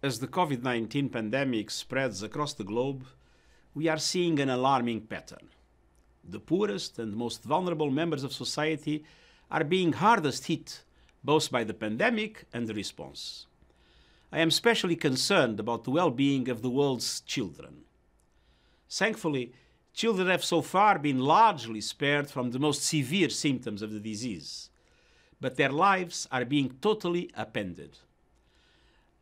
As the COVID-19 pandemic spreads across the globe, we are seeing an alarming pattern. The poorest and most vulnerable members of society are being hardest hit both by the pandemic and the response. I am especially concerned about the well-being of the world's children. Thankfully, children have so far been largely spared from the most severe symptoms of the disease, but their lives are being totally upended.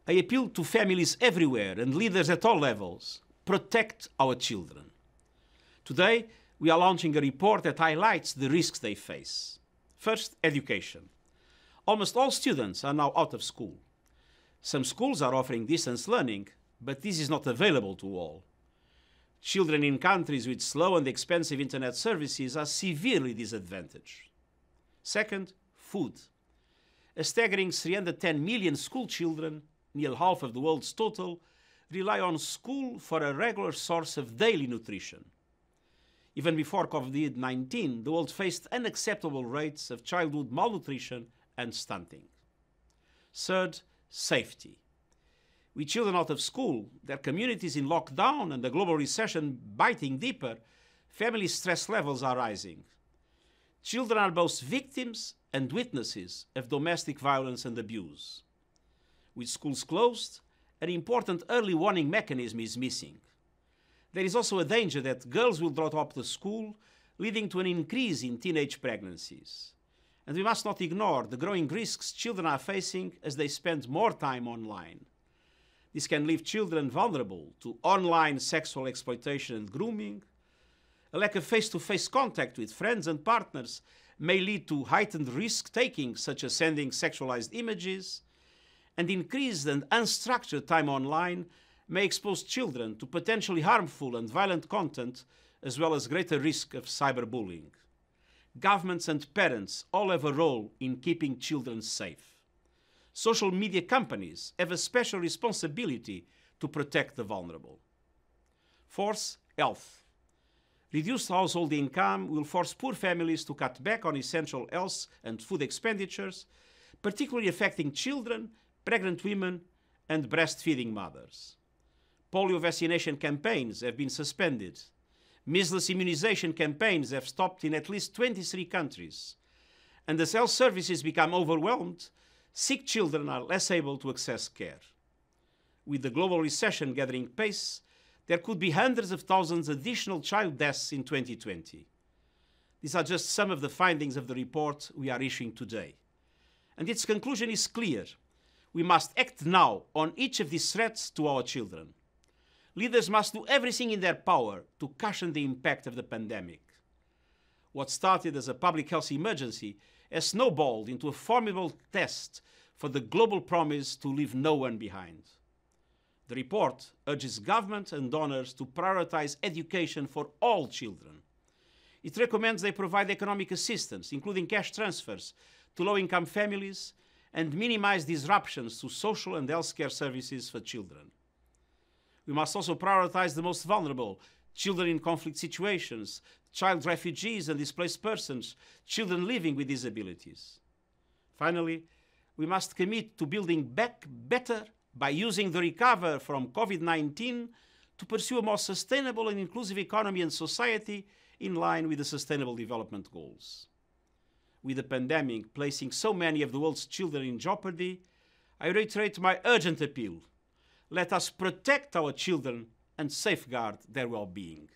I appeal to families everywhere and leaders at all levels: protect our children. Today, we are launching a report that highlights the risks they face. First, education. Almost all students are now out of school. Some schools are offering distance learning, but this is not available to all. Children in countries with slow and expensive internet services are severely disadvantaged. Second, food. A staggering 310 million school children, nearly half of the world's total, rely on school for a regular source of daily nutrition. Even before COVID-19, the world faced unacceptable rates of childhood malnutrition and stunting. Third, safety. With children out of school, their communities in lockdown, and the global recession biting deeper, family stress levels are rising. Children are both victims and witnesses of domestic violence and abuse. With schools closed, an important early warning mechanism is missing. There is also a danger that girls will drop out of school, leading to an increase in teenage pregnancies. And we must not ignore the growing risks children are facing as they spend more time online. This can leave children vulnerable to online sexual exploitation and grooming. A lack of face-to-face contact with friends and partners may lead to heightened risk-taking, such as sending sexualized images, and increased and unstructured time online may expose children to potentially harmful and violent content, as well as greater risk of cyberbullying. Governments and parents all have a role in keeping children safe. Social media companies have a special responsibility to protect the vulnerable. Fourth, health. Reduced household income will force poor families to cut back on essential health and food expenditures, particularly affecting children, pregnant women, and breastfeeding mothers. Polio vaccination campaigns have been suspended. Measles immunization campaigns have stopped in at least 23 countries. And as health services become overwhelmed, sick children are less able to access care. With the global recession gathering pace, there could be hundreds of thousands additional child deaths in 2020. These are just some of the findings of the report we are issuing today. And its conclusion is clear. We must act now on each of these threats to our children. Leaders must do everything in their power to cushion the impact of the pandemic. What started as a public health emergency has snowballed into a formidable test for the global promise to leave no one behind. The report urges government and donors to prioritize education for all children. It recommends they provide economic assistance, including cash transfers, to low-income families, and minimize disruptions to social and healthcare services for children. We must also prioritize the most vulnerable: children in conflict situations, child refugees and displaced persons, children living with disabilities. Finally, we must commit to building back better by using the recovery from COVID-19 to pursue a more sustainable and inclusive economy and society in line with the Sustainable Development Goals. With the pandemic placing so many of the world's children in jeopardy, I reiterate my urgent appeal: let us protect our children and safeguard their well-being.